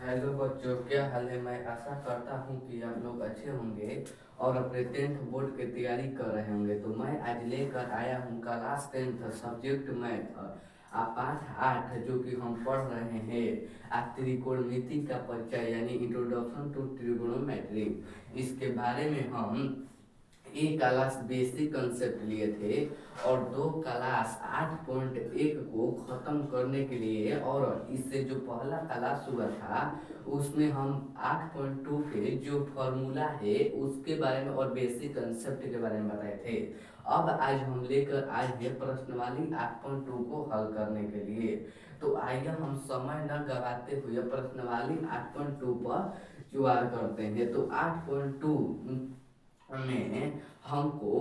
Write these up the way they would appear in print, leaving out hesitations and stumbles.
Hello बच्चों, क्या हाल है। मैं आशा करता हूँ कि आप लोग अच्छे होंगे और अपने टेंथ बोर्ड की तैयारी कर रहे होंगे। तो मैं आज लेकर आया हूँ क्लास टेंथ सब्जेक्ट मैथ पाठ 8 जो कि हम पढ़ रहे हैं त्रिकोणमिति का परिचय यानी इंट्रोडक्शन टू ट्रिगोनोमेट्री। इसके बारे में हम एक क्लास बेसिक कंसेप्ट लिए थे और दो क्लास 8.1 को ख़त्म करने के लिए, और इससे जो पहला क्लास हुआ था उसमें हम 8.2 के जो फॉर्मूला है उसके बारे में और बेसिक कंसेप्ट के बारे में बताए थे। अब आज हम लेकर आए हैं प्रश्नवाली 8.2 को हल करने के लिए। तो आइए हम समय न गवाते हुए प्रश्नवाली 8.2 पर जुगाड़ करते हैं। तो 8.2 में हमको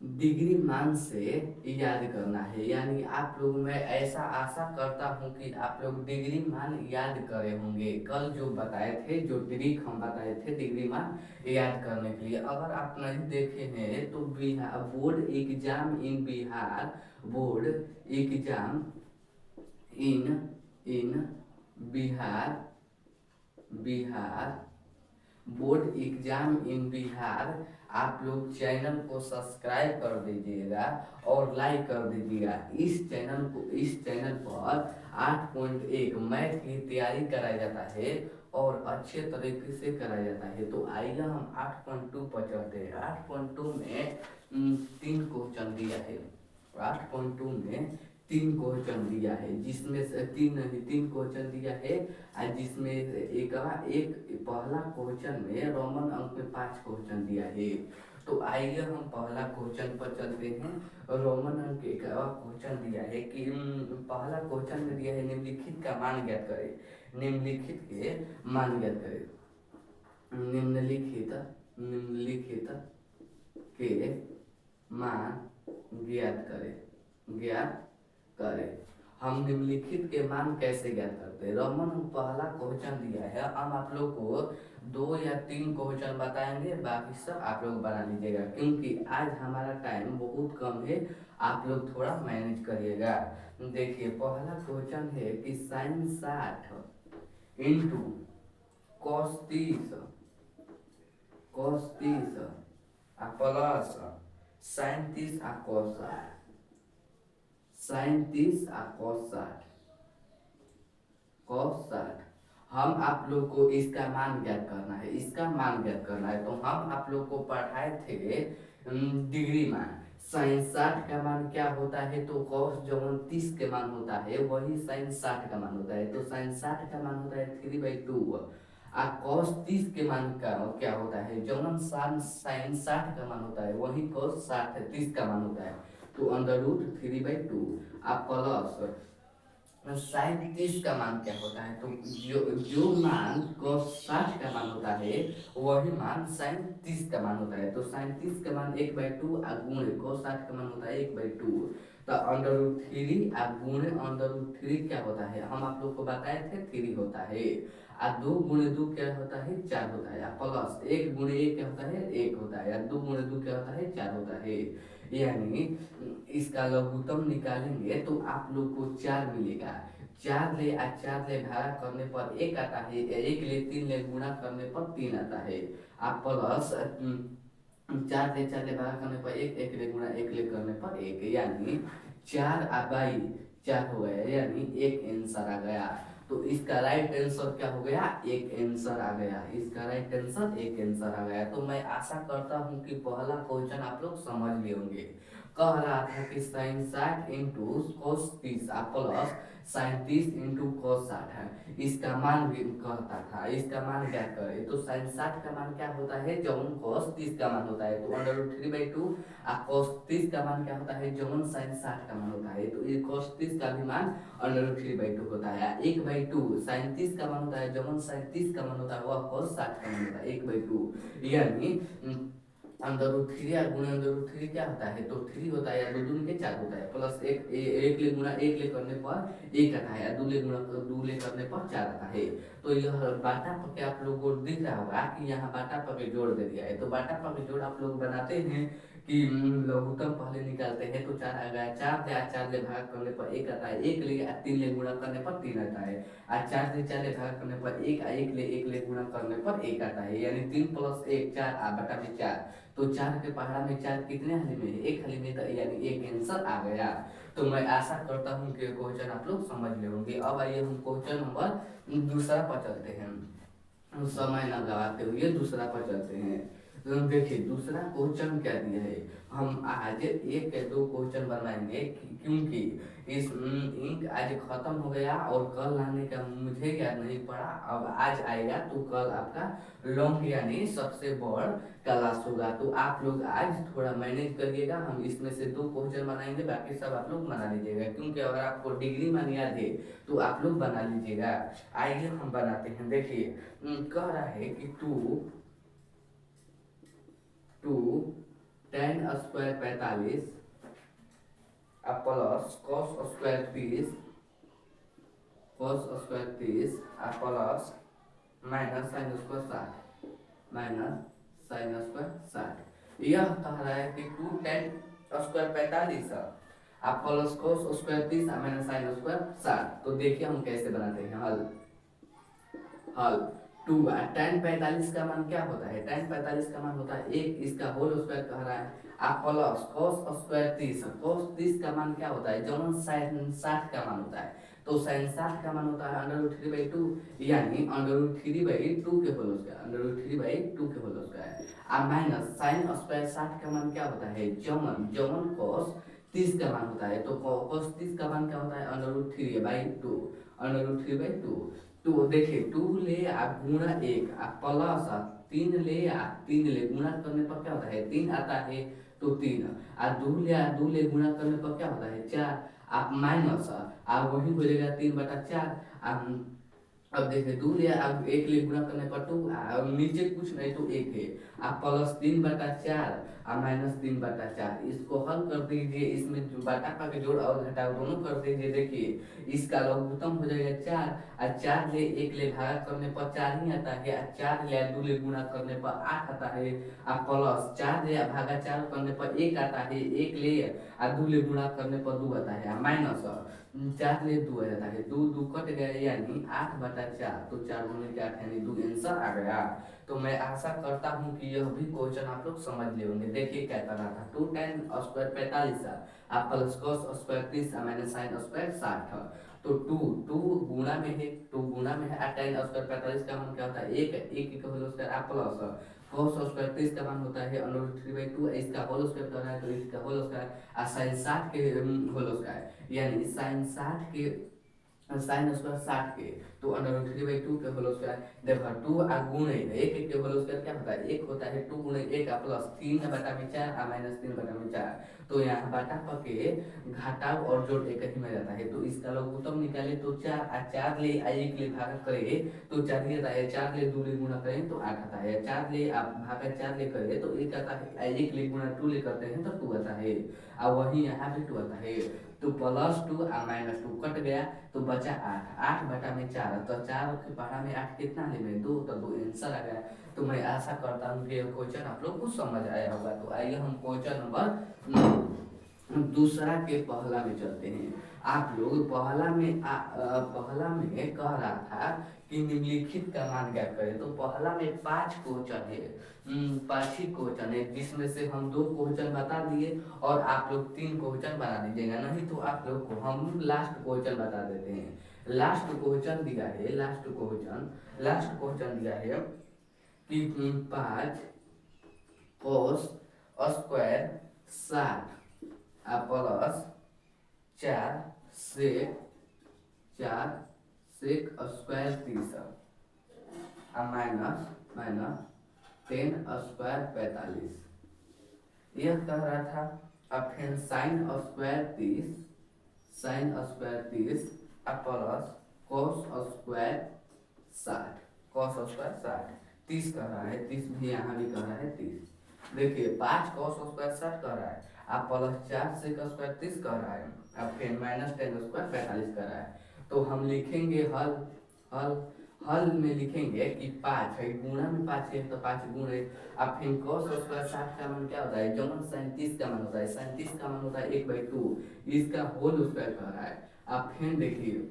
डिग्री मान से याद करना है, यानी आप लोग, मैं ऐसा आशा करता हूँ कि आप लोग डिग्री मान याद करे होंगे। कल जो बताए थे, जो ट्रिक हम बताए थे डिग्री मान याद करने के लिए, अगर आप नहीं देखे हैं तो Bihar board exam in Bihar, board exam in in Bihar, Bihar board exam in Bihar, आप लोग चैनल को सब्सक्राइब कर दीजिएगा और लाइक कर दीजिएगा। इस चैनल पर 8.1 मैथ की तैयारी कराया जाता है और अच्छे तरीके से कराया जाता है। तो आइए हम 8.2 पर चलते हैं। 8.2 में तीन क्वेश्चन दिया है। 8.2 में तीन क्वेश्चन दिया है, जिसमें से तीन क्वेश्चन दिया है जिसमें एक पहला क्वेश्चन में रोमन अंक में 5 क्वेश्चन दिया है। तो आइए हम पहला क्वेश्चन पर चलते हैं। रोमन अंक का क्वेश्चन दिया है कि पहला क्वेश्चन में दिया है निम्नलिखित का मान ज्ञात करें। निम्नलिखित के मान ज्ञात करें। निम्नलिखित निम्नलिखित के मान ज्ञात करें, ज्ञात करें। हम निम्नलिखित के मान कैसे ज्ञात करते हैं। रोमन पहला क्वेश्चन दिया है, हम आप लोग को 2 या 3 क्वेश्चन बताएंगे, बाकी सब आप लोग बना लीजिएगा क्योंकि आज हमारा टाइम बहुत कम है। आप लोग थोड़ा मैनेज करिएगा। देखिए पहला क्वेश्चन है कि sine 60 into cos 30, plus sine 30 cos 60, sine 30 cos 60। हम आप लोग को इसका मान ज्ञात करना है, इसका मान ज्ञात करना है। तो हम आप लोग को पढ़ाए थे डिग्री मान। साइन 60 का मान क्या होता है, तो कॉस जवन 30 के मान होता है वही साइन 60 का मान होता है। तो साइन 60 का मान होता है 3/2। कॉस 30 के मान का क्या होता है, जवन साइन 60 का मान होता है वही कॉस 30 का मान होता है। तो अंडर रूट 3/2 प्लस साइन 30 का मान क्या होता है, तो जो जो मान cos 60 का मान होता है वही मान साइन 30 का मान होता है। तो साइन 30 का मान 1/2 गुणे cos 60 का मान होता है 1/2। तो अंडर रूट 3 गुणे अंडर रूट 3 क्या होता है, हम आप लोग को बताए थे 3 होता है। 2 गुणे 2 क्या होता है, 4 होता है। प्लस 1 गुणे 1 क्या होता है, 1 होता है। 2 गुणे 2 क्या होता है, 4 होता है। यानी इसका लघुत्तम निकालेंगे तो आप लोग को 4 मिलेगा। 4 ले भागा करने पर 1 आता है, 1 ले 3 ले गुणा करने पर 3 आता है। आप प्लस 4 ले भागा करने पर 1, 1 ले गुणा 1 ले करने पर 1, यानी 4/4 हो गया, यानी एक आंसर आ गया। तो इसका राइट आंसर क्या हो गया, एक आंसर आ गया। इसका राइट आंसर एक आंसर आ गया। तो मैं आशा करता हूँ कि पहला क्वेश्चन आप लोग समझ लिए होंगे। कह रहा था कि sine 60 into cos 30 plus sine 30 into cos 60 है, इसका मान भी कहता था, इसका मान क्या करे। तो साइन 60 का मान क्या होता है, जवन कोस 30 का मान होता है। तो अंडर रूट 3/2 कोस 30 का मान क्या होता है, जवन साइन 60 का मान होता है। तो ये कोस 30 का भी मान अंडर रूट 3/2 होता है। 1/2 साइन 30 का मान होता है, जवन साइन 30 का मान होता है वह कोस 60 का मान होता है 1/2। यानी अंदर रूट 3 गुणे अंदर रूट 3 क्या होता है, तो 3 होता है, या 2 दूनी के 4 होता है। प्लस 1 ले गुणा 1 ले करने पर 1 आता है, या 2 ले गुणा 2 ले करने पर 4 आता है। तो यह बाटा पके आप लोगों को दिख रहा होगा कि यहाँ बाटा पके जोड़ दे दिया है। तो बाटा पके जोड़ आप लोग बनाते हैं कि लघुत्तम पहले निकालते हैं तो 4 आ गया, 4 ले 4 ले भाग करने पर 1 आता है, 1 ले 3 ले गुणा करने पर 3 आता है, और 4 ले भाग करने पर 1 ले गुणा करने पर 1 आता है, यानी 3 + 1 4 बटा में 4। तो 4 के पहाड़ा में 4 कितने हाली में है? 1 हाली में, यानी एक आंसर आ गया। तो मैं आशा करता हूँ कि क्वेश्चन आप लोग समझ ले होंगे। अब आइए हम क्वेश्चन नंबर दूसरा पर चलते हैं, समय न गवाते हुए दूसरा पर चलते हैं। तो देखिए दूसरा क्वेश्चन क्या दिया है, हम आज एक या दो क्वेश्चन बनाएंगे क्योंकि इस इंक आज खत्म हो गया और कल आने का मुझे याद नहीं पड़ा, अब आज आएगा तो कल आपका लॉन्ग यानी सबसे बड़ क्लास होगा। तो आप लोग आज थोड़ा मैनेज करिएगा, हम इसमें से दो क्वेश्चन बनाएंगे, बाकी सब आप लोग बना लीजिएगा, क्योंकि अगर आपको डिग्री मान याद है तो आप लोग बना लीजिएगा। आइए हम बनाते हैं। देखिए कह रहा है कि two tan square 45 plus cos square 30 plus minus sine square 60 minus sine square 60। यह कह रहा है कि 2 tan square 45 plus cos square 30 minus sine square 60। तो देखिए हम कैसे बनाते हैं हल। हल टू tan 45 का मान क्या होता है? tan 45 का मान होता है 1, इसका होल स्क्वायर कह रहा है, आप प्लस cos स्क्वायर 30। cos 30 का मान क्या होता है? जब sin 60 का मान होता है, तो sin 60 का मान होता है √3/2, यानी √3/2 के होल स्क्वायर, √3/2 के होल स्क्वायर। अब माइनस sin स्क्वायर 60 का मान क्या होता है? जमन cos 30 का मान होता है, तो cos 30 का मान क्या होता है? √3/2, √3/2। तो देखिए 2 ले आप गुणा 1 आप प्लस 3 ले आप 3 ले गुणा करने पर क्या होता है? 3 आता है, तो 3 और 2 ले गुणा करने पर क्या होता है? 4। आप माइनस आप वही हो जाएगा 3/4। आप अब देखिए 2 ले अब 1 ले गुणा करने पर 2, नीचे कुछ नहीं तो 1 है, आप प्लस 3/4 और माइनस 3/4, इसको हल कर दीजिए। इसमें जो बाटा का के जोड़ और घटाव दोनों कर दीजिए। देखिए इसका लघुत्तम हो जाएगा 4, और 4 ले 1 ले भाग करने पर 4 ही आता है, और 4 ले 2 ले गुणा करने पर 8 आता है, और प्लस 4 ले भागा 4 करने पर 1 आता है, 1 ले 2 ले गुणा करने पर 2 आता है, माइनस 4 ले 2 आ जाता है, 2 2 कट गया, यानी 8/4। तो 4 दूनी के 8 यानी 2 आंसर आ गया। तो मैं आशा करता हूँ कि यह भी क्वेश्चन आप लोग समझ ले होंगे। देखिए क्या करना था, 2 tan स्क्वायर 45 आप plus cos square 30 minus sine square 60। तो 2 गुणा में है, 2 गुणा में है, tan स्क्वायर 45 का मान क्या होता है? 1 का होल स्क्वायर आप प्लस cos स्क्वायर 30 का मान होता है √3/2, इसका होल स्क्वायर कर रहा है तो इसका होल स्क्वायर, और साइन 60 के होल स्क्वायर, यानी साइन 60 के साइन स्क्वायर 60 के, तो √3/2 के होल स्क्वायर। देखो 2 गुणे 1 के होल स्क्वायर क्या होता है? 1 होता है, 2 गुणे 1 प्लस 3/4 माइनस 3/4। तो यहाँ बाटा पके घटाव और जोड़ एक ही में जाता है, तो इसका लघुत्तम निकाले तो 4, और 4 ले 1 ले भाग करे तो 4 ही आता है, 4 ले 2 ले गुणा करें तो 8 आता है, 4 ले आप भागा 4 ले करे तो 1 आता है, 1 ले गुणा 2 ले करते हैं तो 2 आता है, और वही यहाँ भी 2 आता है। तो +2 और -2 कट गया, तो बचा 8 तो 4 के पहाड़ा में 8 कितना है में 2, तो 2 आंसर आ गया। तो मैं आशा करता हूँ कि यह क्वेश्चन आप लोग को समझ आया होगा। तो आइए हम क्वेश्चन नंबर दूसरा के पहला में चलते हैं। आप लोग पहला में कह रहा था कि निम्नलिखित का मान क्या करें, तो पहला में 5 क्वेश्चन है, 5 ही क्वेश्चन है, जिसमें से हम 2 क्वेश्चन बता दिए और आप लोग 3 क्वेश्चन बना दीजिएगा, नहीं तो आप लोग को हम लास्ट क्वेश्चन बता देते हैं। लास्ट क्वेश्चन दिया है, लास्ट क्वेश्चन दिया है कि 5 cos square 60 plus 4 sec square 30 minus 10 square 45। यह कह रहा था। अब फिर sign square 30 plus cos square 60 कह रहा है, 30 भी यहाँ भी कह रहा है 30। देखिए 5 cos स्क्वायर 60 कह रहा है, आप प्लस 4 sec स्क्वायर 30 कह रहा है, अब फिर माइनस 10 स्क्वायर 45 कह रहा है। तो हम लिखेंगे हल हल में लिखेंगे कि 5 है, गुणा में 5 है तो 5 गुणे। अब फिर cos स्क्वायर 60 का मान क्या होता है, जमन 37 का मान होता है, 37 का मान होता है 1/2, इसका होल स्क्वायर कह रहा है। अब फिर देखिए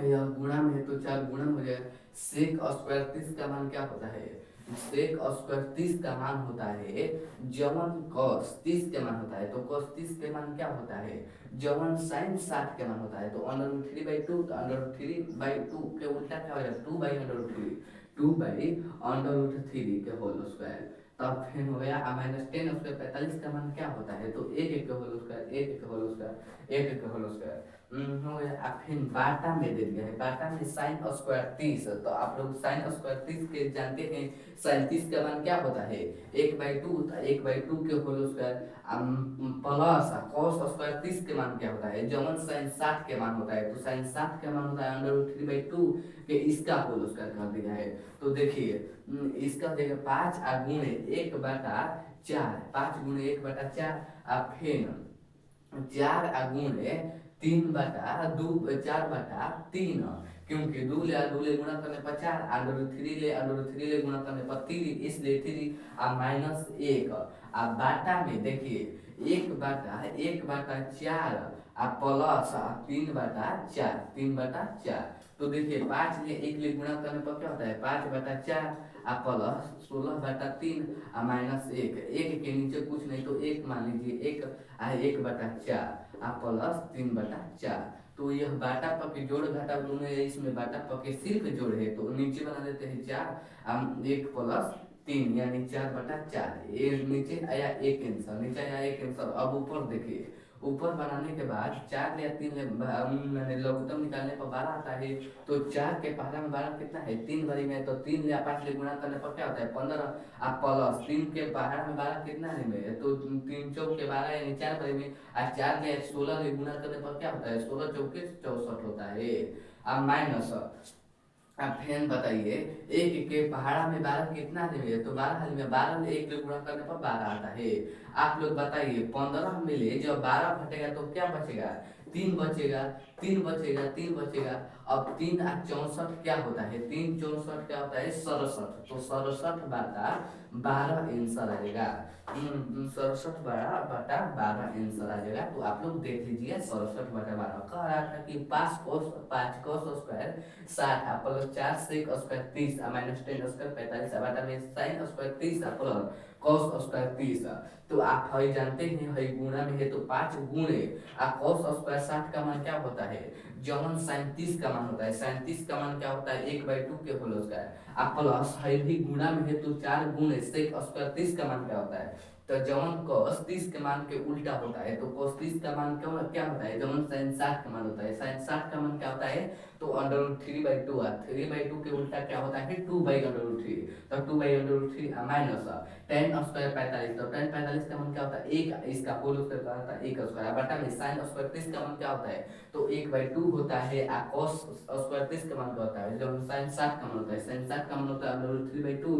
यह गुणा में है तो 4 गुणा हो जाएगा। सेक स्क्वायर 30 का मान क्या होता है, सेक स्क्वायर 30 का मान होता है जवन कॉस 30 के मान होता है, तो कॉस 30 के मान क्या होता है, जवन साइन 60 के मान होता है। तो अंडर रूट 3/2, तो अंडर रूट 3/2 के उल्टा क्या हो जाएगा, 2/√3, 2/√3 के होल स्क्वायर। तब फिर हो गया -10 स्क्वायर 45 का मान क्या होता है, तो 1 के होल स्क्वायर, 1 के होल स्क्वायर, 1 के होल स्क्वायर हो गया। अब फिर बाटा में दे दिया है, बाटा में साइन स्क्वायर 30, तो आप लोग साइन स्क्वायर 30 के जानते हैं, साइन 30 का मान क्या होता है 1/2, 1/2 के whole square plus cos square 30 के मान क्या होता है, जवन साइन 60 के मान होता है, तो साइन 60 के मान होता है अंडर रूट 3/2 के इसका होल स्क्वायर कर दिया है। तो देखिए इसका देखिए 5 गुणे 1/4, 5 गुणे 1/4, अब फिर 4 गुणे 3/2, 4/3, क्योंकि 2 ले गुणा करने पर 4, अंडर रूट 3 ले गुणा करने पर 3, इसलिए 3 और -1। अब बाटा में देखिए 1/4 और प्लस 3/4, 3/4। तो देखिए 5 ले 1 ले गुणा करने पर क्या होता है 5/4 और प्लस 16/3 और -1, 1 के नीचे कुछ नहीं तो 1 मान लीजिए, 1/4 और प्लस 3/4। तो यह बाटा पके जोड़ घटा दोनों है, इसमें बाटा पके सिर्फ जोड़ है, तो नीचे बना देते हैं 4, 1 प्लस 3 यानी 4/4, ये नीचे आया एक आंसर, नीचे आया एक आंसर। अब ऊपर देखिए, ऊपर बनाने के बाद 4 या 3 मैंने लघुत्तम निकालने पर 12 आता है, तो 4 के पहला में 12 कितना है 3 बारी में, तो 3 या 5 ले गुणा करने पर क्या होता है 15, आप प्लस 3 के बाहर में 12 कितना है में, तो 3 चौक के 12 यानी 4 बारी में, आज 4 में 16 ले गुणा करने पर क्या होता है 16 चौके 64 होता है। अब माइनस, अब फिर बताइए 1 के पहाड़ा में 12 कितना है, तो 12 हाल में 12 में 1 गुणा करने पर 12 आता है। आप लोग बताइए 15 में ले जब 12 घटेगा तो क्या बचेगा, 3 बचेगा, 3 बचेगा, 3 बचेगा। अब 3 और 64 क्या होता है, 3 64 क्या होता है 67, तो 67/12 आंसर आएगा। 67/12 आंसर आ जाएगा। तो आप लोग देख लीजिए 67/12 कह रहा था कि 5 cos square 60 plus 4 sec square 30 -10 square 45 बाटा में sine square 30 plus cos square 30। तो आप हई जानते हैं हई गुणा में है तो 5 गुणे कॉस स्क्वायर 60 का मान क्या होता है, जवन 37 का मान होता है, 37 का मान क्या होता है 1/2 के होल स्क्वायर। आप प्लस है भी गुणा में है तो 4 गुणे सेक स्क्वायर 30 का मान क्या होता है, तो जवन cos 30 के मान के उल्टा होता है, तो cos 30 का मान क्या होता है, जवन sin 60 का मान होता है, sin 60 का मान क्या होता है, तो अंडर रूट 3/2, 3/2 के उल्टा क्या होता है 2/√3, तो 2/√3 माइनस 10 स्क्वायर 45, तो 10 45 का मान क्या होता है 1, इसका होल स्क्वायर क्या होता है 1 स्क्वायर, बटा में sin स्क्वायर 30 का मान क्या होता है, तो 1/2 होता है, और cos स्क्वायर 30 का मान क्या होता है, जब sin 60 का मान होता है, sin 60 का मान होता है अंडर रूट 3/2,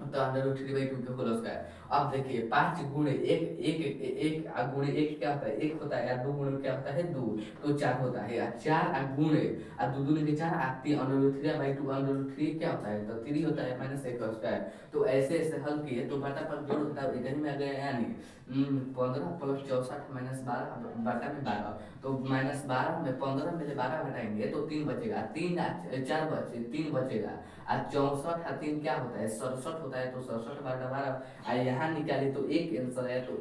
तो अंडर रूट 3/2 के होल स्क्वायर। अब देखिए 5 गुणे 1, 1 गुणे 1 क्या होता है 1 होता है, या 2 गुणे क्या होता है 2, तो 4 होता है, या 4 गुणे 2 दूनी के 4 3 अंडर रूट 3/2, अंडर रूट 3 क्या होता है तो 3 होता है -1 का स्क्वायर। तो ऐसे ऐसे हल किए तो बटा पर जोड़ घटाव इधर में आ गया, यानी 15 प्लस 64 -12 बटा में 12, तो -12 में 15 में से 12 घटाएंगे तो 3 बचेगा, 3 4 बचे 3 बचेगा, और 64 और 3 क्या होता है 67 होता है, तो 67/12 यहाँ निकाले तो एक आंसर है, तो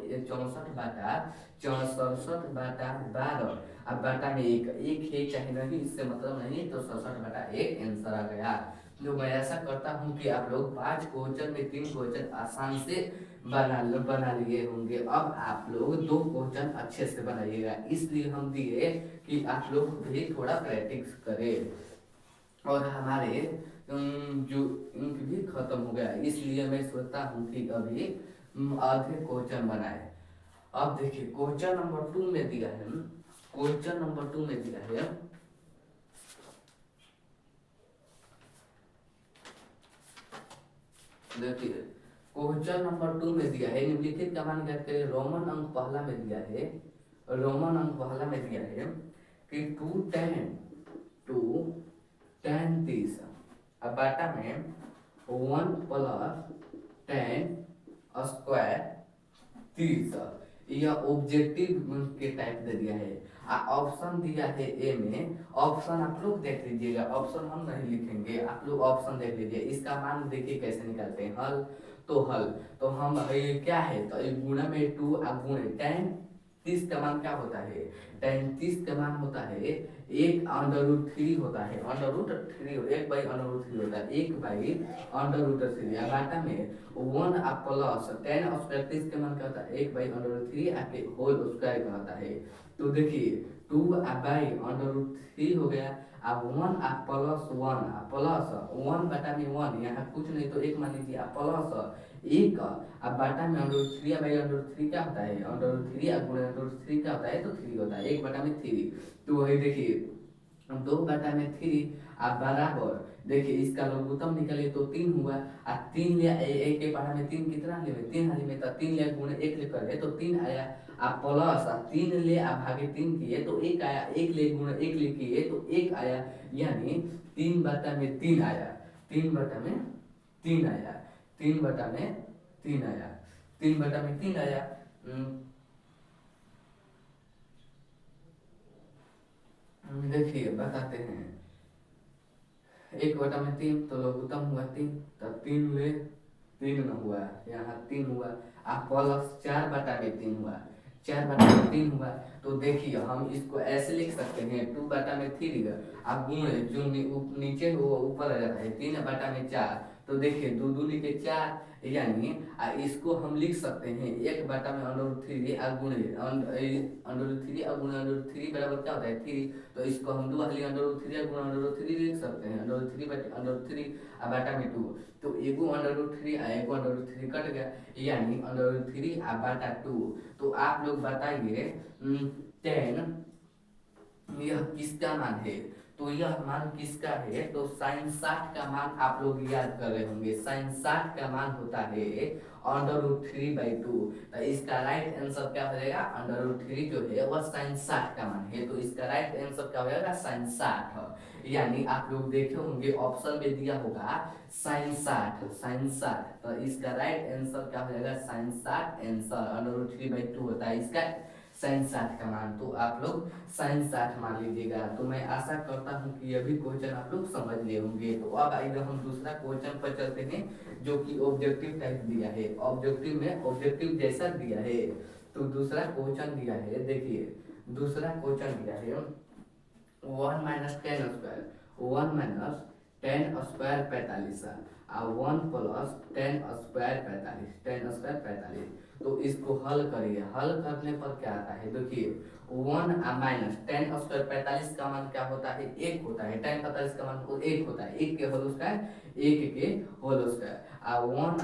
64/12, अब बाटा में एक है चाहे नहीं इससे मतलब नहीं, तो 67/1 आंसर आ गया। तो मैं ऐसा करता हूँ कि आप लोग 5 क्वेश्चन में 3 क्वेश्चन आसान से बना लिए होंगे, अब आप लोग 2 क्वेश्चन अच्छे से बनाइएगा, इसलिए हम दिए कि आप लोग भी थोड़ा प्रैक्टिस करें। और हमारे जो इंक भी खत्म हो गया, इसलिए मैं सोचता हूँ कि अभी आधे क्वेश्चन बनाए। अब देखिए क्वेश्चन नंबर 2 में दिया है, क्वेश्चन नंबर 2 में दिया है, देखिए क्वेश्चन नंबर 2 में दिया है निम्नलिखित का मान ज्ञात करें। रोमन अंक पहला में दिया है, रोमन अंक पहला में दिया है कि 2 tan 30 अब बाटा में 1 + 10² 30। यह ऑब्जेक्टिव के टाइप दे दिया है। ऑप्शन दिया है ए में। ऑप्शन आप लोग देख लीजिएगा, ऑप्शन हम नहीं लिखेंगे, आप लोग ऑप्शन देख लीजिए। इसका मान देखिए कैसे निकालते हैं। हल तो हल तो हम ये क्या है, तो गुणा में 2 गुणे tan 30 का मान क्या होता है, tan 30 का मान होता है 1/√3 होता है। √3 1/√3 होता है, 1/√3। अब बाटा में 1 प्लस 10² के मान क्या होता है 1/√3 आपके होल स्क्वायर का होता है। तो देखिए 2/√3 हो गया। अब 1 +1 बटा में 1, यहाँ कुछ नहीं तो एक मान लीजिए, आप प्लस 1। अब बाटा में √3/√3 क्या होता है, √3 गुणे √3 क्या होता है, तो 3 होता है, 1/3। तो वही देखिए 2/3 आप बराबर, देखिए इसका लघुत्तम निकले तो 3 हुआ। आ 3 लिया एक के पढ़ा में 3 कितना ले 3 हाली में, तो 3 लिया गुणे 1 ले करे तो 3 आया। आप प्लस 3 ले आप भागे 3 किए तो 1 आया, 1 ले गुणे 1 ले किए तो 1 आया, यानी 3/3 आया। 3/3 आया, 3/3 आया, 3/3 आया। देखिए बताते हैं, 1/3 तो लघुत्तम हुआ 3, तब 3 हुए, 3 न हुआ, यहाँ 3 हुआ। आप प्लस 4/3 हुआ, 4/3 हुआ। तो देखिए हम इसको ऐसे लिख सकते हैं 2/3 आप गुणे जो नीचे हो ऊपर आ जाता है 3/4। तो देखिए 2 दूनी के 4, यानी इसको हम लिख सकते हैं 1/√3 गुणे √3 बराबर क्या होता है 3। तो इसको हम 2 वाली √3 गुणा √3 लिख सकते हैं, √3/√3 बाटा में 2। तो एगो √3 एगो √3 कट गया, यानी √3 बाटा 2। तो आप लोग बताइए 10 यह किसका मान है, तो यह मान किसका है, तो sin 60 का मान आप लोग याद कर रहे होंगे। sin 60 का मान होता है √3/2। तो इसका राइट आंसर क्या हो जाएगा, √3 जो है वह sin 60 का मान है। तो इसका राइट आंसर क्या हो जाएगा, sin 60। यानी आप लोग देखे होंगे ऑप्शन में दिया होगा sin 60। तो इसका राइट आंसर क्या हो जाएगा, sin 60 आंसर √3/2 होता है इसका sin 60 का मान। तो आप लोग sin 60 मान लीजिएगा। तो मैं आशा करता हूँ कि यह भी क्वेश्चन आप लोग समझ लिए होंगे। तो अब आइए हम दूसरा क्वेश्चन पर चलते हैं, जो कि ऑब्जेक्टिव टाइप दिया है। ऑब्जेक्टिव में ऑब्जेक्टिव जैसा दिया है, तो दूसरा क्वेश्चन दिया है। देखिए दूसरा क्वेश्चन दिया है 1 - 10², 1 - 10² 45 और 1 + 10² 45, 10² 45। तो इसको हल करिए, हल करने पर क्या आता है, देखिए 1 - 10² 45 का मान क्या होता है, 1 होता है। 10 45 का मान 1 होता है, 1 के होल स्क्वायर, 1 के होल स्क्वायर। 1 +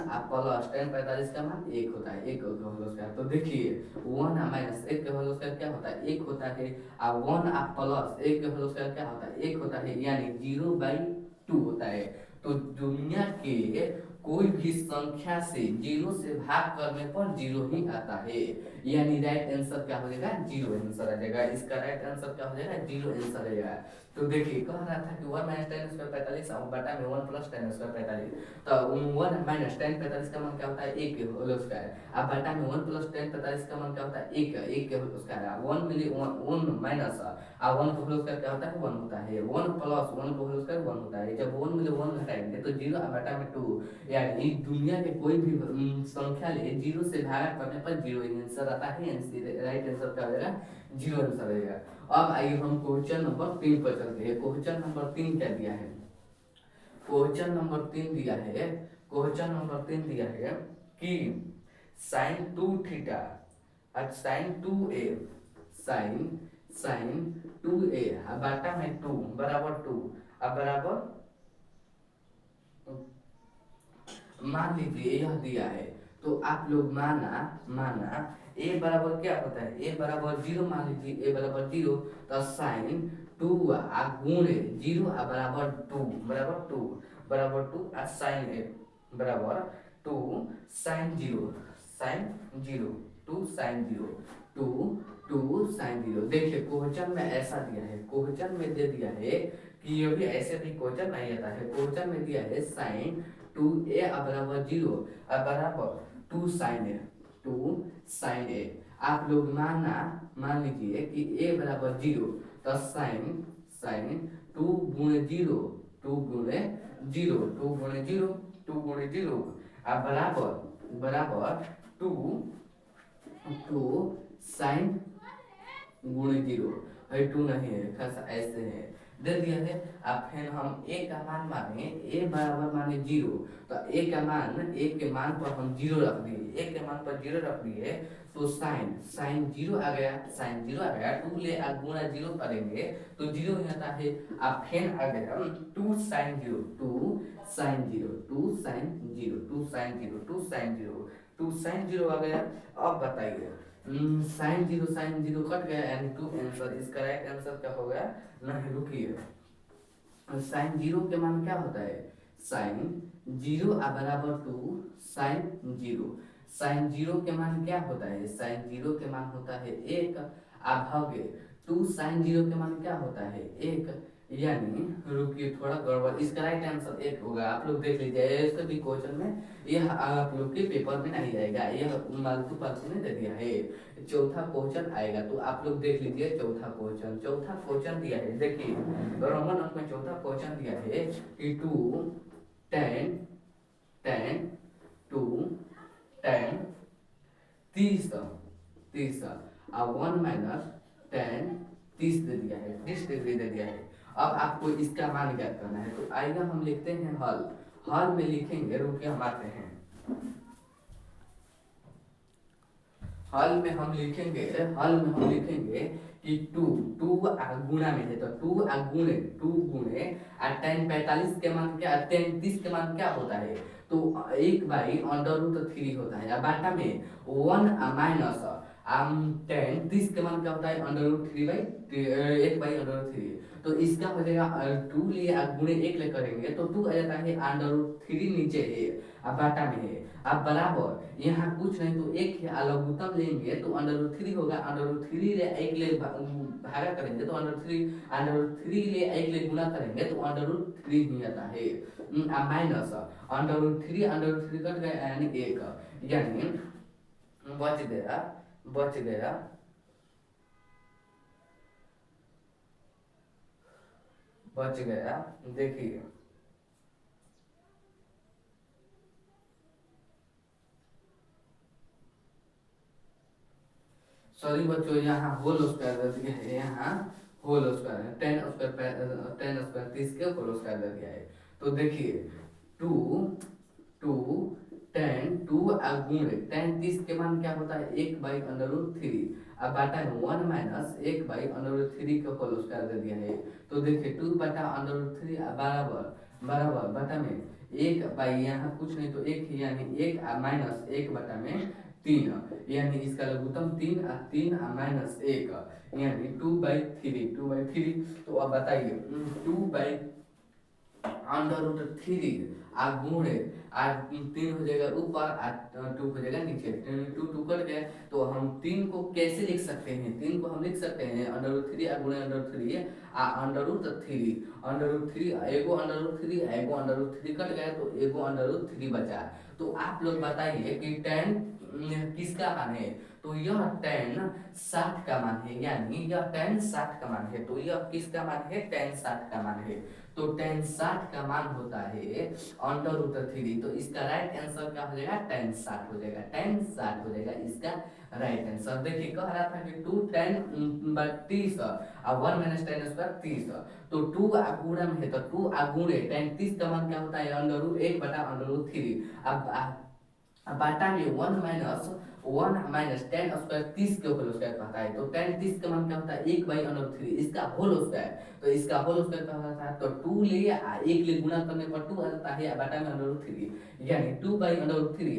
10 45 का मान 1 होता है, 1 के होल स्क्वायर। तो देखिए 1 - 1 के होल स्क्वायर क्या होता है, 1 होता है। 1 + 1 के होल स्क्वायर क्या होता है, 1 होता है, यानी 0/2 होता है। तो दुनिया के कोई भी संख्या से 0 से भाग करने पर 0 ही आता है, यानी राइट आंसर क्या हो जाएगा, 0 आंसर आ जाएगा। इसका राइट आंसर क्या हो जाएगा, 0 आंसर आ जाएगा। तो देखिए कह रहा था कि 1 - 10² 45 और बटा में 1 + 10² 45। तो 1 - 10 45 का मान क्या होता है, 1 के होल स्क्वायर। अब बटा में 1 + 10 45 का मान क्या होता है, 1 के होल स्क्वायर। 1 मिली 1 माइनस 1 का होल स्क्वायर क्या होता है, 1 होता है। 1 + 1 का होल स्क्वायर 1 होता है। जब 1 मिले 1 घटाएंगे तो 0 बटा में 2, यानी दुनिया के कोई भी संख्या ले 0 से भागा करने पर 0 आंसर आता है। राइट आंसर क्या हो जाएगा, 0 आंसर रहेगा। अब आइए हम क्वेश्चन नंबर 3 पर चलते हैं। क्वेश्चन नंबर 3 क्या दिया है, क्वेश्चन नंबर 3 दिया है, क्वेश्चन नंबर 3 दिया है कि sin 2θ sin 2a sin 2a बाटा में 2 बराबर 2 अब बराबर मान लीजिए यह दिया है। तो आप लोग माना a बराबर क्या होता है, a बराबर 0 मान लीजिए, a बराबर 0। तो साइन 2 गुणे 0 बराबर 2 बराबर 2 साइन a बराबर 2 sine 0 2 sine 0 two two sine zero. देखिए क्वेश्चन में ऐसा दिया है, क्वेश्चन में दे दिया है कि ये भी ऐसे भी क्वेश्चन नहीं आता है। क्वेश्चन में दिया है साइन टू ए बराबर जीरो बराबर two sine A, two sine A. आप लोग मान लीजिए कि ए बराबर जीरो, तो साइन साइन टू गुणे जीरो, टू गुणे जीरो, टू गुणे जीरो, टू गुणे जीरो बराबर बराबर टू टू साइन गुणे जीरो। भाई टू नहीं है, खासा ऐसे है दे दिया है। अब फिर हम ए का मान माने, ए बराबर माने जीरो, तो ए का मान, ए के मान पर हम जीरो रख दिए, ए के मान पर जीरो रख दिए, तो साइन साइन जीरो आ गया, साइन जीरो आ गया। टू ले गुणा जीरो करेंगे तो जीरो ही आता है। अब फिर आ गया two sine zero, two sine zero, two sine zero, two sine zero, two sine zero, two sine zero आ गया। अब बताइए साइन जीरो कट गया, यानी टू आंसर। इसका राइट आंसर क्या हो गया? नहीं रुकिए, साइन जीरो के मान क्या होता है? साइन जीरो बराबर two sine zero. Sine zero के मान क्या होता है? साइन जीरो के मान होता है एक, भागे टू साइन जीरो के मान क्या होता है? एक। यानी रुकिए थोड़ा गड़बड़, इसका राइट आंसर एक होगा। आप लोग देख लीजिए, इसका भी क्वेश्चन में यह आप लोग के पेपर में नहीं आएगा, यह मालतू फालतू ने दे दिया है। चौथा क्वेश्चन आएगा तो आप लोग देख लीजिए। चौथा क्वेश्चन दिया है, देखिए रोमन अंक में चौथा क्वेश्चन दिया है कि two tan tan two tan 30 और 1 माइनस टेन 30 दे दिया है, 30 डिग्री दे दिया है। अब आपको इसका मान ज्ञात करना है, तो आइए हम लिखते हैं हल। हल में लिखेंगे, रुकिए हम आते हैं। हल में हम लिखेंगे कि टू गुणा में है, तो टू गुणे टेन 45 के मान क्या, टेन 30 के मान क्या होता है? तो एक बाई अंडर रूट थ्री होता है। बाटा में 1 माइनस टेन 30 के मान क्या होता है? अंडर रूट थ्री बाई एक बाई अंडर रूट थ्री। तो इसका हो जाएगा टू लिए गुणे एक ले करेंगे तो टू आ जाता है, अंडर रूट थ्री नीचे है, अब बाटा में है। अब बराबर यहाँ कुछ नहीं तो एक है, लघुत्तम लेंगे तो अंडर रूट थ्री होगा। अंडर रूट थ्री ले एक ले भागा करेंगे तो अंडर रूट थ्री ले एक ले गुणा करेंगे तो अंडर रूट थ्री ही आता है। Minus under root three cut गया, यानी एक, यानी बच गया देखिए सॉरी बच्चों, यहाँ होल स्क्वायर दे दिया है, यहाँ होल स्क्वायर है, टेन स्क्वायर 30 के होल स्क्वायर दे दिया है। तो देखिए टू टू टेन टू गुणे टेन 30 के मान क्या होता है? एक बाई अंडर रूट थ्री। अब बाटा में 1 माइनस एक बाई अंडर रूट थ्री का होल स्क्वायर दे दिया है। तो देखिए टू बटा अंडर रूट थ्री बराबर बटा में एक बाई, यहाँ कुछ नहीं तो एक ही, यानी एक माइनस एक बटा में तीन, यानी इसका लघुत्तम तीन माइनस एक, यानी टू बाई थ्री। तो अब बताइए two by under root three गुणे तीन हो जाएगा ऊपर, टू हो जाएगा नीचे, टू टू कट गया। तो हम तीन को कैसे लिख सकते हैं? तीन को हम लिख सकते हैं अंडर रूट थ्री गुणे under root three, under root three एगो अंडर रूट थ्री, एगो अंडर रूट थ्री कट गया तो एगो अंडर रूट थ्री बचा। तो आप लोग बताइए कि टेन किसका मान है? तो यह टेन 60 का मान है, यानी यह टेन 60 का मान है। तो यह किसका मान है? टेन 60 का मान है। तो टेन 60 का मान होता है अंडर रूट थ्री। तो इसका राइट आंसर क्या हो जाएगा? टेन 60 हो जाएगा, टेन 60 हो जाएगा इसका राइट आंसर। देखिए कह रहा था कि टू टेन 30 और 1 माइनस टेन स्क्वायर 30, तो टू गुणा में है तो टू गुणे टेन 30 का मान क्या होता है? अंडर रूट एक बटा अंडर रूट थ्री। अब बाटा में 1 माइनस टेन स्क्वायर 30 के होल स्क्वायर कहता है। तो टेन 30 का मान क्या होता है? एक बाई अंडर थ्री, इसका होल स्क्वायर। तो इसका होल स्क्वायर क्या होता है? तो टू ले एक ले गुणा करने पर टू आ जाता है, बाटा में अंडर थ्री, यानी टू बाई अंडर थ्री।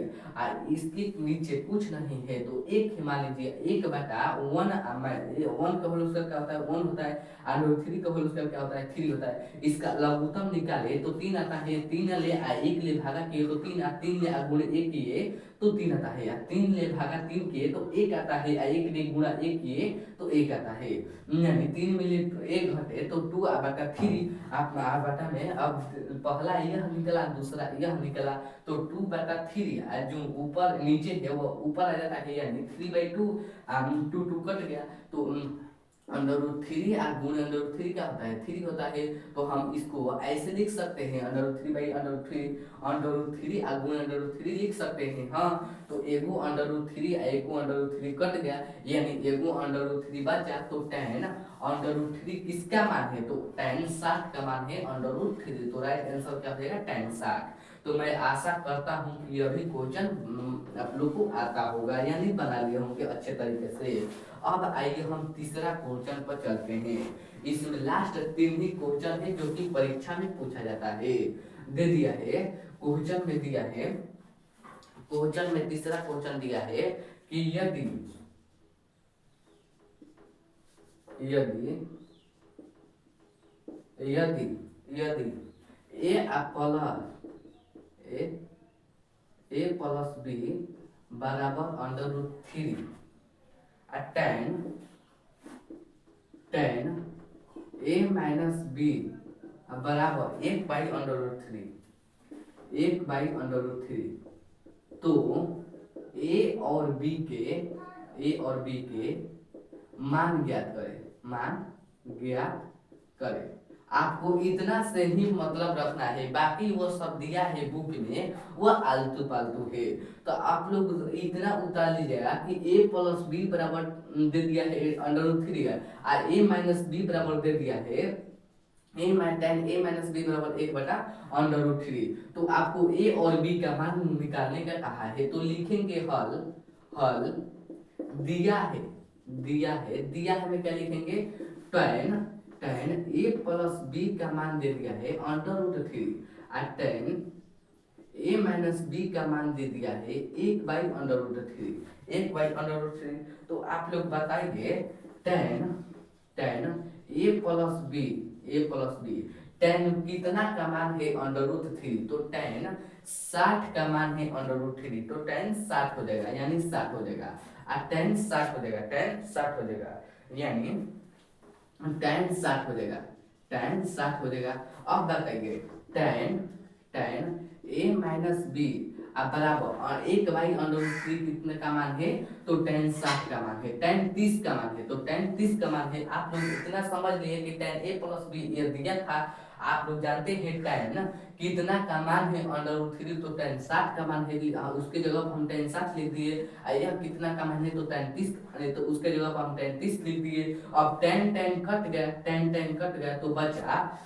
इसके नीचे कुछ नहीं है तो एक ही मान लीजिए, एक बटा वन का होल स्क्वायर क्या होता है? वन होता है। अंडर थ्री का होल स्क्वायर क्या होता है? थ्री होता है। इसका लघुत्तम निकाले तो तीन आता है, तीन ले एक ले भागा किए तो तीन ले गुणे एक किए तो 3 आता है, या 3 ले भागा 3 किए तो 1 आता है, या 1 ने गुणा 1 किए तो 1 आता है, यानी 3 में 1 घटे तो 2 बटा 3। आप बटा में अब पहला यह निकला, दूसरा यह निकला, तो 2 बटा 3 जो ऊपर नीचे है वो ऊपर आ जाता है, यानी 3/2, 2 कट गया, तो √3 और गुण √3 क्या होता है, 3 होता है। तो हम इसको ऐसे लिख सकते हैं, √3/√3 और गुण √3 लिख सकते हैं। हाँ, तो एगो √3 एगो √3 कट गया, यानी एगो √3 बचा, तो tan √3 किसका मान है, तो tan 60 का मान है √3, तो राइट आंसर क्या हो जाएगा, tan 60। तो मैं आशा करता हूँ कि यह भी क्वेश्चन आप लोग को आता होगा, यानी बना लिए होंगे अच्छे तरीके से। अब आइए हम तीसरा क्वेश्चन पर चलते हैं। इसमें लास्ट 3 ही क्वेश्चन है जो कि परीक्षा में पूछा जाता है। दे दिया है क्वेश्चन में, दिया है क्वेश्चन में तीसरा क्वेश्चन दिया है कि यदि यदि यदि यदि ए प्लस बी बराबर √3 tan a माइनस बी बराबर 1/√3, 1/√3, तो ए और बी के मान ज्ञात करें, मान ज्ञात करें। आपको इतना से ही मतलब रखना है, बाकी वो सब दिया है बुक में वो आलतू पालतू है। तो आप लोग इतना उतार लीजिएगा कि a प्लस बी बराबर दे दिया है √3 है, और a माइनस बी बराबर दे दिया है tan a माइनस बी बराबर 1/√3। तो आपको a और b का मान निकालने का कहा है, तो लिखेंगे हल दिया है में क्या लिखेंगे, tan a प्लस बी का मान दे दिया है √3, और tan a माइनस बी का मान दे दिया है 1/√3, 1/√3। तो आप लोग बताइए tan a plus b tan कितना का मान है √3, तो tan 60 का मान है √3, तो tan 60 हो जाएगा, यानी 60 हो जाएगा, और tan 60 हो जाएगा, tan 60 हो जाएगा, यानी tan 60 हो जाएगा, tan 60 हो जाएगा। अब बताइए tan a माइनस बी बराबर और 1/√3 कितने का मान है, तो tan 60 का मान है, tan 30 का मान है, तो tan 30 का मान है। आप लोग इतना समझ लिए कि tan a प्लस बी ये दिया था, आप लोग जानते हैं tan कितना का मान है √3, तो tan 60 का मान है, उसके जगह पर हम tan 60 लिख दिए। यह कितना का मान है, तो tan 30, तो उसके जगह पर हम tan 30 लिख दिए। अब tan कट गया, tan कट गया, तो बचा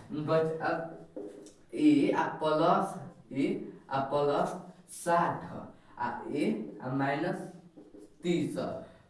ए प्लस 60 ए माइनस 30।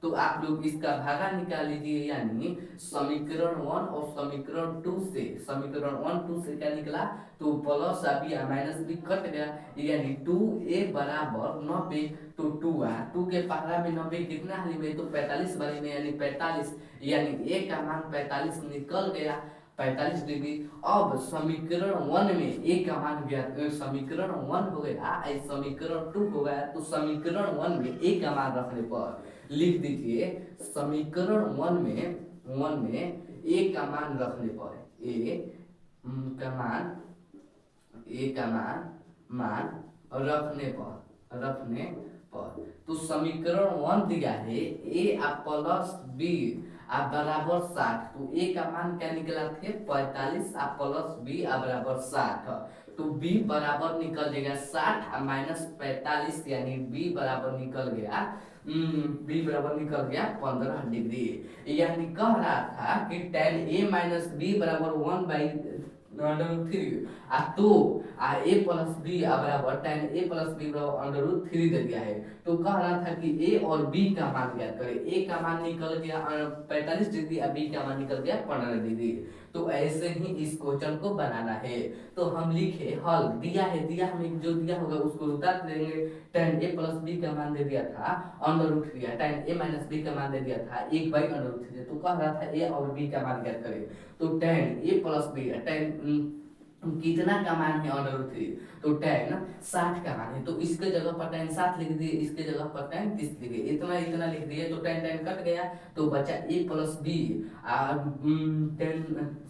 तो आप लोग इसका भागा निकाल लीजिए, यानी समीकरण 1 और समीकरण 2 से, समीकरण 1 2 से क्या निकला, तो plus b minus b cut गया, यानी 2a बराबर 90, तो 2 के पहला में 90 कितना हाली में, तो 45 वाली में, यानी 45, यानी a का मान 45 निकल गया, 45 डिग्री। अब समीकरण 1 में a का मान ज्ञात, समीकरण 1 हो गया, समीकरण 2 हो गया, तो समीकरण 1 में a का मान रखने पर लिख दीजिए, समीकरण 1 में a का मान रखने पर मान रखने पर तो समीकरण 1 दिया है a प्लस बी बराबर 60, तो a का मान क्या निकला थे 45 प्लस बी बराबर 60, तो b बराबर निकल जाएगा 60 माइनस 45, यानी b बराबर निकल गया 15 डिग्री। यानी कह रहा था कि tan a माइनस बी बराबर 1/√3, तो a प्लस बी बराबर tan a प्लस बी बराबर √3 दे दिया है। तो कह रहा था कि a और b का मान ज्ञात करें, a का मान निकल गया 45 डिग्री और b का मान निकल गया 15 डिग्री। तो ऐसे ही इस क्वेश्चन को बनाना है। तो हम लिखे हल दिया हमें जो दिया होगा उसको उतार देंगे। tan a प्लस बी का मान दे दिया था √3, tan a माइनस बी का मान दे दिया था 1/√3, तो कह रहा था a और b का मान ज्ञात करें। तो tan a plus b tan कितना का मान है √3, तो tan 60 का मान है, तो इसके जगह पर tan 7 लिख दिए, इसके जगह पर tan 30 लिख दिए, इतना इतना लिख दिए, तो tan tan कट गया, तो बचा a प्लस बी। tan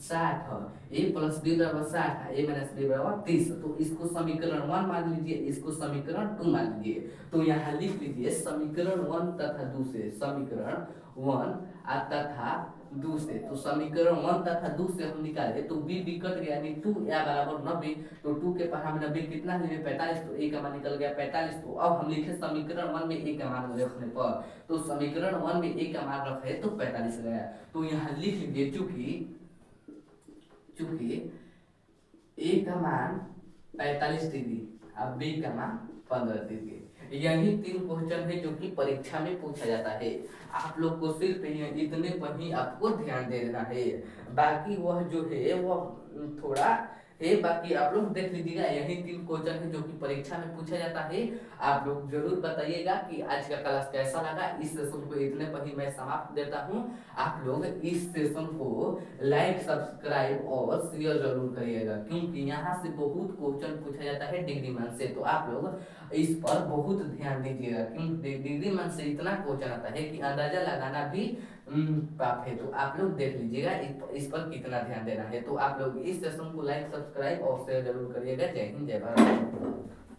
60 है, a प्लस बी बराबर 60, a माइनस बी बराबर 30, तो इसको समीकरण 1 मान लीजिए, इसको समीकरण 2 मान लीजिए। तो यहाँ लिख लीजिए समीकरण 1 तथा दूसरे, समीकरण 1 तथा दूसरे, तो समीकरण 1 तथा 2 से हम निकाले, तो b b कट गया, यानी 2 या बराबर 90, तो 2 के पर हम 90 कितना लिए 45, तो a का मान निकल गया 45। तो अब हम लिखे समीकरण 1 में a का मान रखने पर, तो समीकरण 1 में a का मान रखे तो 45 गया। तो यहाँ लिख लीजिए चूंकि a का मान 45 डिग्री और b का मान 15 डिग्री। यही 3 क्वेश्चन है जो कि परीक्षा में पूछा जाता है। आप लोग को सिर्फ इतने पर ही आपको ध्यान देना है, बाकी वह जो है वह थोड़ा है, बाकी आप लोग देख लीजिएगा। यही 3 क्वेश्चन है जो कि परीक्षा में पूछा जाता है। आप लोग जरूर बताइएगा कि आज का क्लास कैसा लगा। इस सेशन को इतने पर ही मैं समाप्त देता हूँ। आप लोग इस सेशन को लाइक, सब्सक्राइब और शेयर जरूर करिएगा, क्योंकि यहाँ से बहुत क्वेश्चन पूछा जाता है डिग्री मान से, तो आप लोग इस पर बहुत ध्यान दीजिएगा, क्योंकि डिग्री मान से इतना क्वेश्चन आता है कि अंदाजा लगाना भी पाप है। तो आप लोग देख लीजिएगा इस पर कितना ध्यान देना है। तो आप लोग इस सेशन को लाइक, सब्सक्राइब और शेयर जरूर करिएगा। जय हिंद, जय भारत।